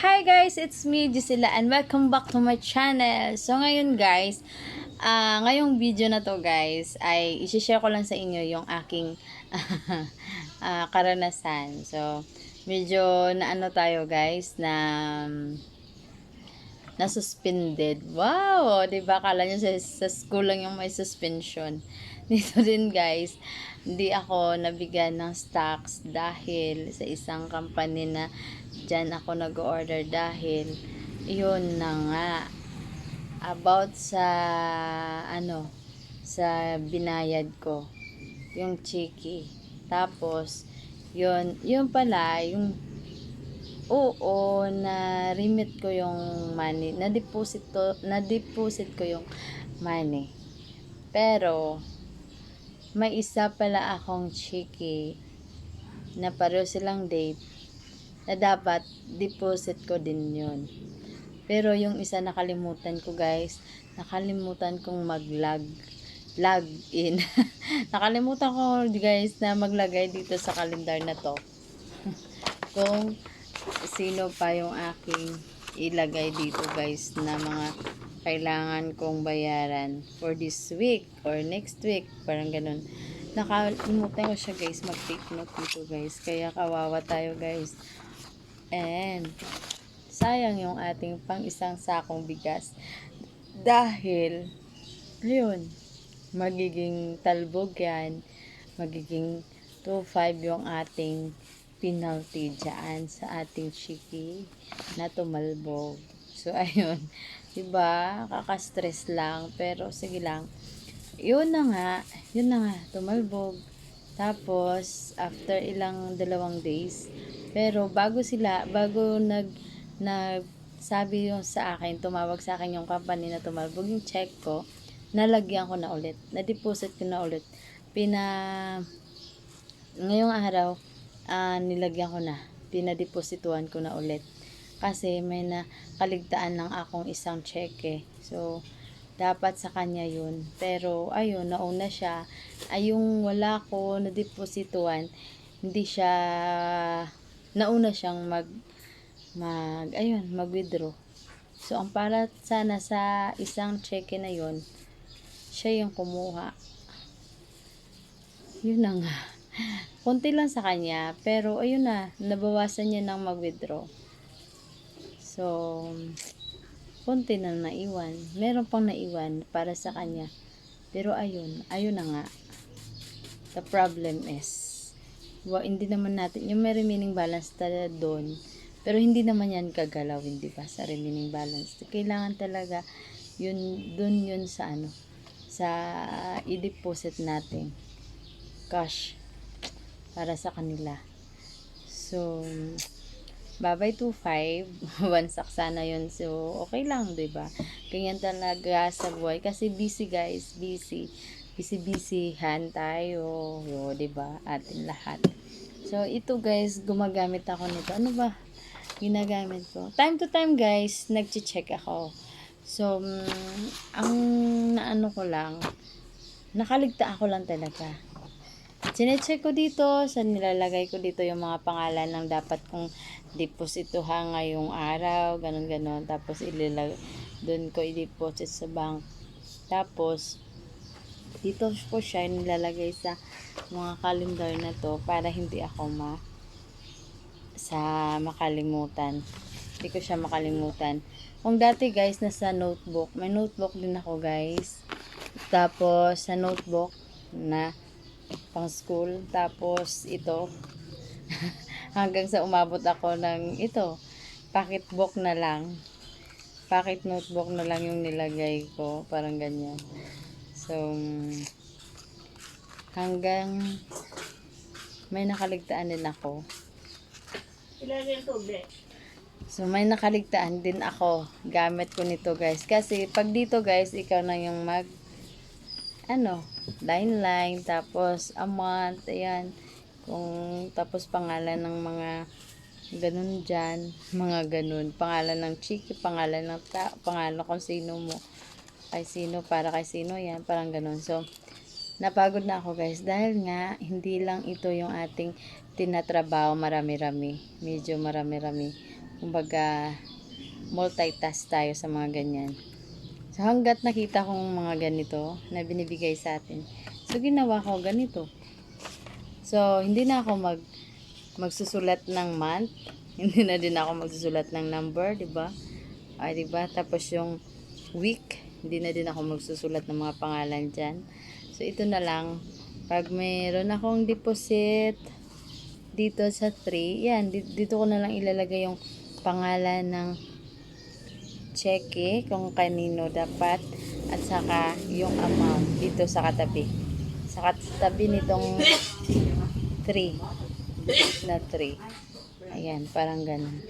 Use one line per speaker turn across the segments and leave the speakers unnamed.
Hi guys, it's me, Gisela, and welcome back to my channel. So ngayon guys, ngayong video na to guys, ay isi-share ko lang sa inyo yung aking karanasan. So, medyo na ano tayo guys, na suspended. Wow, 'di ba? Akala niyo sa school lang yung may suspension. Dito din guys, hindi ako nabigyan ng stocks dahil sa isang company na dyan ako nag-order dahil yun na nga about sa ano sa binayad ko yung cheeky. Tapos yun pala yung oo, na remit ko yung money, na deposit ko yung money. Pero may isa pala akong cheeky na pareho silang date na dapat deposit ko din yun. Pero yung isa nakalimutan ko guys, nakalimutan kong log in. Nakalimutan ko guys na maglagay dito sa kalendar na to. Kung sino pa yung aking ilagay dito guys na mga kailangan kong bayaran for this week or next week, parang ganun. Nakalimutan ko siya guys, mag-take note dito guys, kaya kawawa tayo guys. And sayang yung ating pang isang sakong bigas dahil ayun, magiging talbog yan, magiging 2.5 yung ating penalty dyan sa ating chiki na tumalbog. So ayun, diba, kaka-stress lang, pero sige lang, yun na nga, tumalbog. Tapos after ilang 2 days, pero bago sabi yung sa akin, tumawag sa akin yung company na tumalbog yung check ko, nalagyan ko na ulit, na-deposit ko na ulit, ngayong araw, nilagyan ko na, pinadeposituhan ko na ulit. Kasi may nakaligtaan lang akong isang cheque. So, dapat sa kanya yun. Pero, ayun, nauna siya. Ay, yung wala ko nadeposituhan, hindi siya, nauna siyang mag-withdraw. So, ang para sana sa isang cheque na yun, siya yung kumuha. Yun na nga. Konti lang sa kanya, pero ayun na, nabawasan niya ng mag-withdraw. So, konti na naiwan. Meron pang naiwan para sa kanya. Pero ayun na nga. The problem is, hindi naman natin, yung may remaining balance doon, pero hindi naman yan gagalawin, di ba, sa remaining balance. Kailangan talaga, dun yun sa sa i-deposit natin. Cash. Para sa kanila. So, babay 2.5. Wansak sana yun. So, okay lang, diba? Ganyan talaga sa buhay. Kasi busy guys. Busy-busyhan tayo. Diba? Atin lahat. So, ito guys, gumagamit ako nito. Ano ba? Ginagamit ko. Time to time guys, nag-check ako. So, ang naano ko lang, nakaligtaan ko lang talaga. Sinecheck ko dito, nilalagay ko dito yung mga pangalan ng dapat kong depositohan ngayong araw, ganun-ganon. Tapos doon ko i-deposit sa bank. Tapos, dito ko siya nilalagay sa mga kalendar na to para hindi ako makalimutan. Hindi ko siya makalimutan. Kung dati guys, nasa notebook. May notebook din ako guys. Tapos, sa notebook na pang school, tapos ito hanggang sa umabot ako ng ito, pocket book na lang, pocket notebook na lang yung nilagay ko, parang ganyan. So, hanggang may nakaligtaan din ako. So, may nakaligtaan din ako, gamit ko nito guys, kasi pag dito guys, ikaw na yung line, tapos amount, ayan, tapos pangalan ng mga ganun dyan, mga ganun, pangalan ng chiki, pangalan ng pangalan kung sino mo, kay sino, para kay sino, yan, parang ganun. So, napagod na ako guys, dahil nga, hindi lang ito yung ating tinatrabaho, medyo marami-rami, kumbaga, multitask tayo sa mga ganyan. So, hanggat nakita kong mga ganito na binibigay sa atin, so, ginawa ko ganito. So, hindi na ako magsusulat ng month, hindi na din ako magsusulat ng number, di ba? Ay, di ba? Tapos yung week, hindi na din ako magsusulat ng mga pangalan dyan. So, ito na lang. Pag mayroon akong deposit dito sa 3, yan, dito ko na lang ilalagay yung pangalan ng cheque, kung kanino dapat, at saka yung amount dito sa katabi. Sa katabi nitong 3 na 3. Ayan, parang ganun.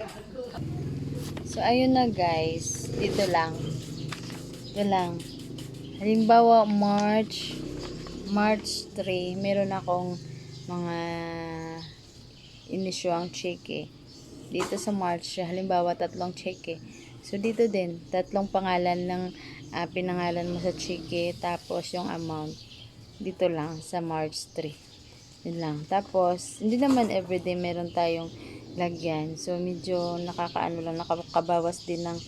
So, ayun na guys. Dito lang. Ito lang. Halimbawa, March 3, meron akong mga inisyuang cheque. Dito sa March, halimbawa, 3 cheque. So, dito din, 3 pangalan ng pinangalan mo sa cheque, tapos yung amount. Dito lang, sa March 3. Yun lang. Tapos, hindi naman everyday meron tayong lagyan. So, medyo nakakaano lang, nakakabawas din ng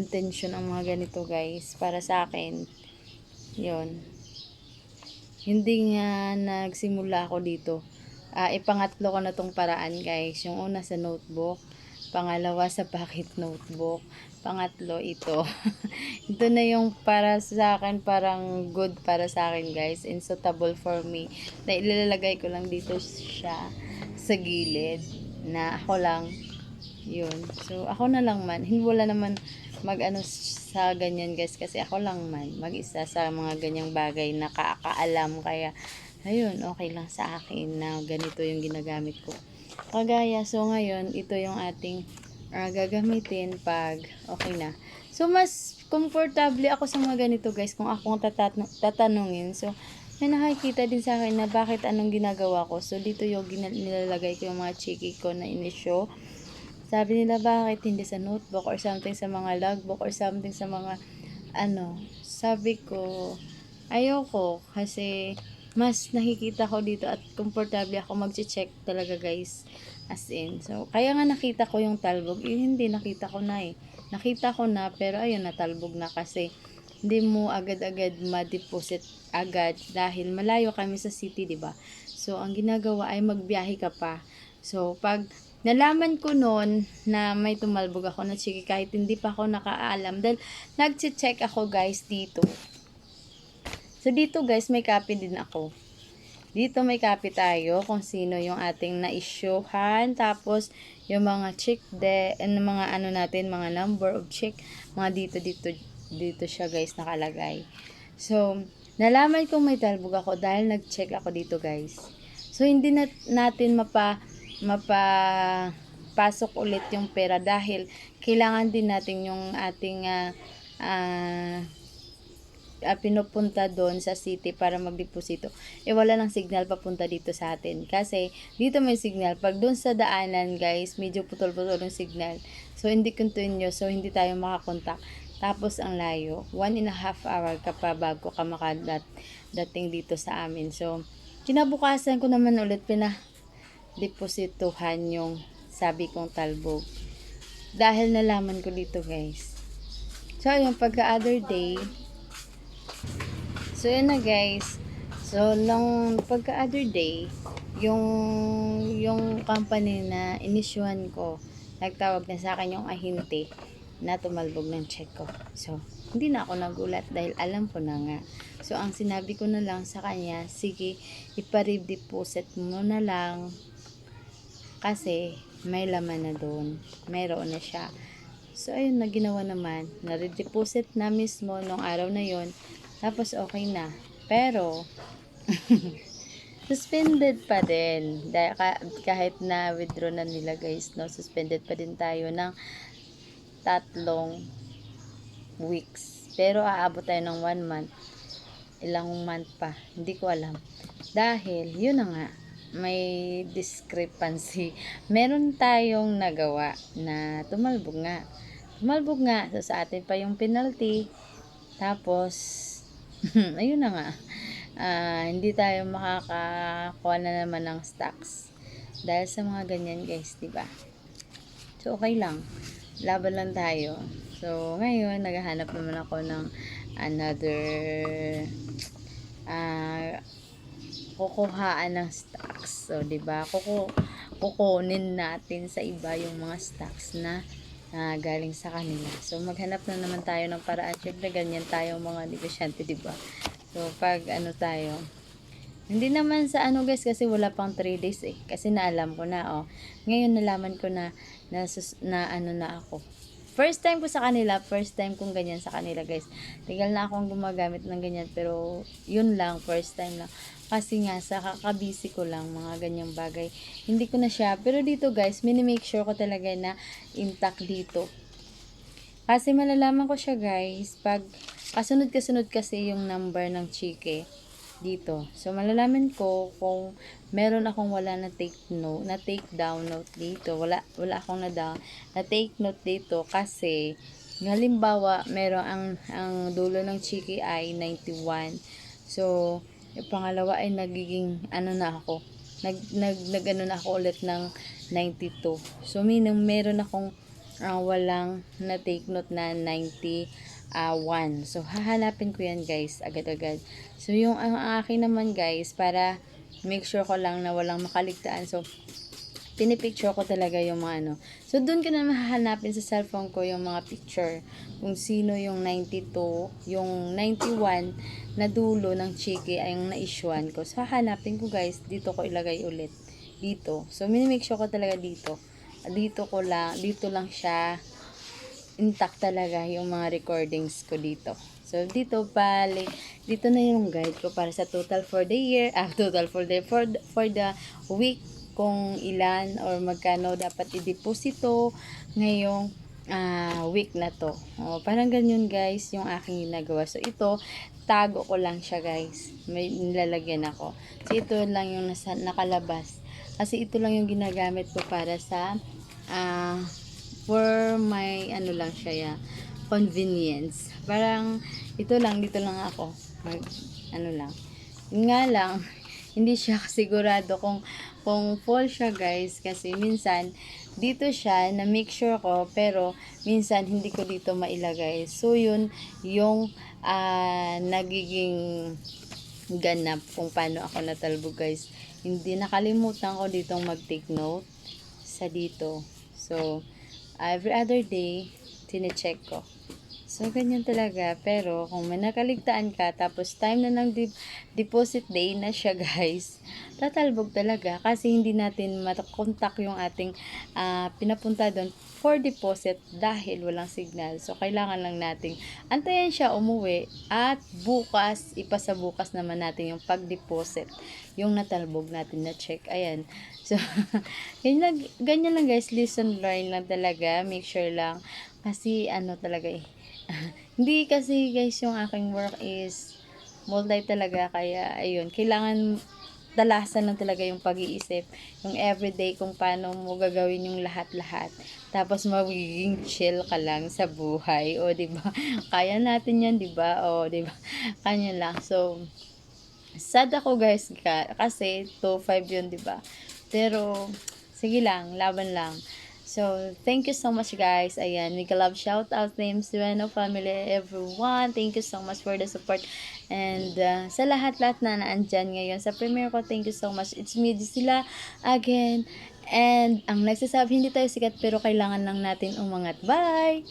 tension ang mga ganito, guys. Para sa akin, yun. Hindi nga nagsimula ako dito. Ipangatlo ko na tong paraan, guys. Yung una sa notebook, pangalawa sa pocket notebook, pangatlo ito. Ito na yung para sa akin, parang good para sa akin, guys, and suitable for me, na ilalagay ko lang dito siya sa gilid, na ako lang yun. So ako na lang man, hindi, wala naman mag-ano sa ganyan, guys, kasi ako lang man mag-isa sa mga ganyang bagay na kakaalam, kaya ayun, okay lang sa akin na ganito yung ginagamit ko. Kagaya, so ngayon, ito yung ating gagamitin pag okay na. So, mas komportable ako sa mga ganito, guys, kung akong tatanungin. So, may nakikita din sa akin na bakit anong ginagawa ko. So, dito yung nilalagay ko yung mga chiki ko na inisyo. Sabi nila, bakit hindi sa notebook or something sa mga logbook or something sa mga ano. Sabi ko, ayoko kasi mas nakikita ko dito at komportable ako mag-check talaga, guys, as in. So, kaya nga nakita ko yung talbog, hindi nakita ko na nakita ko na, pero ayun, natalbog na kasi hindi mo agad-agad ma-deposit agad dahil malayo kami sa city, di ba? So, ang ginagawa ay magbiyahe ka pa. So, pag nalaman ko noon na may tumalbog ako na chiki, kahit hindi pa ako nakaalam, dahil nag-check ako, guys, dito. So, dito, guys, may copy din ako. Dito may copy tayo kung sino yung ating na-issuehan. Tapos, yung mga check mga ano natin, mga number of check, mga dito siya, guys, nakalagay. So, nalaman kong may talbog ako dahil nag-check ako dito, guys. So, hindi natin mapapasok ulit yung pera dahil kailangan din natin yung ating pinupunta doon sa city para magdeposito, wala ng signal papunta dito sa atin. Kasi, dito may signal. Pag doon sa daanan, guys, medyo putol-putol yung signal. So, hindi continuous. So, hindi tayo makakontak. Tapos, ang layo. 1.5 hour ka pa bago ka makadating dito sa amin. So, kinabukasan ko naman ulit deposituhan yung sabi kong talbog. Dahil nalaman ko dito, guys. So, yung pagka-other day, so, yun na, guys. So, nung pagka-other day, yung company na inisyuhan ko, nagtawag na sa akin yung ahinte na tumalbog ng check ko. So, hindi na ako nagulat dahil alam ko na nga. So, ang sinabi ko na lang sa kanya, sige, ipa-redeposit mo na lang kasi may laman na doon. Mayroon na siya. So, ayun na ginawa naman. Na-redeposit na mismo nung araw na yon. Tapos, okay na. Pero, suspended pa din. Dahil kahit na withdraw na nila, guys, no, suspended pa din tayo ng 3 weeks. Pero, aabot tayo ng 1 month. Ilang month pa. Hindi ko alam. Dahil, yun na nga, may discrepancy. Meron tayong nagawa na tumalbog nga. So, sa atin pa yung penalty. Tapos, ayun na nga. Hindi tayo makakakuha na naman ng stocks. Dahil sa mga ganyan, guys, diba? So, okay lang. laban lang tayo. So, ngayon, naghahanap naman ako ng another ah kukuhaan ng stocks. So, 'di ba? Kukunin natin sa iba yung mga stocks na galing sa kanila. So, maghanap na naman tayo ng paraan. Syempre, ganyan tayo mga negosyante, 'di ba? So, pag ano tayo, hindi naman sa ano guys kasi wala pang 3 days eh. Kasi naalam ko na oh. Ngayon nalaman ko na ano na ako. First time ko sa kanila, first time kong ganyan sa kanila guys. Tagal na akong gumagamit ng ganyan pero yun lang, first time lang. Kasi nga sa kakabisi ko lang mga ganyang bagay. Hindi ko na siya, pero dito guys, mini-make sure ko talaga na intact dito. Kasi malalaman ko siya guys, pag kasunod-kasunod kasi yung number ng chike dito. So, malalaman ko kung meron akong wala na take note, na take down note dito. Wala akong na take note dito kasi halimbawa, meron ang dulo ng chiki ay 91. So, yung pangalawa ay nagiging ano na ako. Nag ano na ako ulit ng 92. So, meron akong walang na take note na 1. So, hahanapin ko yan guys, agad-agad. So, yung ang akin naman guys, para make sure ko lang na walang makaligtaan. So, pinipicture ko talaga yung mga ano. So, dun ko na mahahanapin sa cellphone ko yung mga picture. Kung sino yung 92, yung 91 na dulo ng chiki ay yung na-issuean ko. So, hahanapin ko guys, dito ko ilagay ulit. Dito. So, minimake sure ko talaga dito. Dito lang siya intact talaga yung mga recordings ko dito. So, dito na yung guide ko para sa total for the year, total for the week, kung ilan or magkano dapat i-deposito ngayong week na to. Parang ganyan guys yung aking ginagawa. So, ito, tago ko lang siya guys. May nilalagyan ako. So, ito lang yung nakalabas. Kasi ito lang yung ginagamit ko para sa for my ano lang siya convenience. Parang dito lang ako. Ano lang. Yun nga lang, hindi siya sigurado kung full siya guys kasi minsan dito siya na make sure ko pero minsan hindi ko dito mailagay. So yun yung nagiging ganap kung paano ako natalbo guys. Hindi nakalimutan ko ditong mag-take note sa dito. So, every other day, tine-check ko. So, ganyan talaga. Pero, kung may nakaligtaan ka, tapos time na ng deposit day na siya, guys, tatalbog talaga. Kasi hindi natin matakontak yung ating pinapunta doon for deposit dahil walang signal. So, kailangan lang nating antayin siya umuwi at bukas, ipasa bukas naman natin yung pag-deposit. Yung natalbog natin na check. Ayan. So, ganyan lang guys. Listen, learn lang talaga. Make sure lang. Kasi, ano talaga eh. Hindi kasi guys, yung aking work is multi talaga. Kaya, ayun. Kailangan talasan lang talaga yung pag-iisip. Yung everyday kung paano mo gagawin yung lahat-lahat. Tapos magiging chill ka lang sa buhay. O, diba? Kaya natin yan, diba? O, diba? Kanya lang. So, sad ako guys kasi 2-5 yun, diba? Pero, sige lang, laban lang. So, thank you so much guys. Ayan, mega love shout out names, Sueno family, everyone. Thank you so much for the support. And sa lahat-lahat na naandyan ngayon sa premiere ko, thank you so much. It's me, sila again. And ang nagsasabi, hindi tayo sikat pero kailangan lang natin umangat. Bye!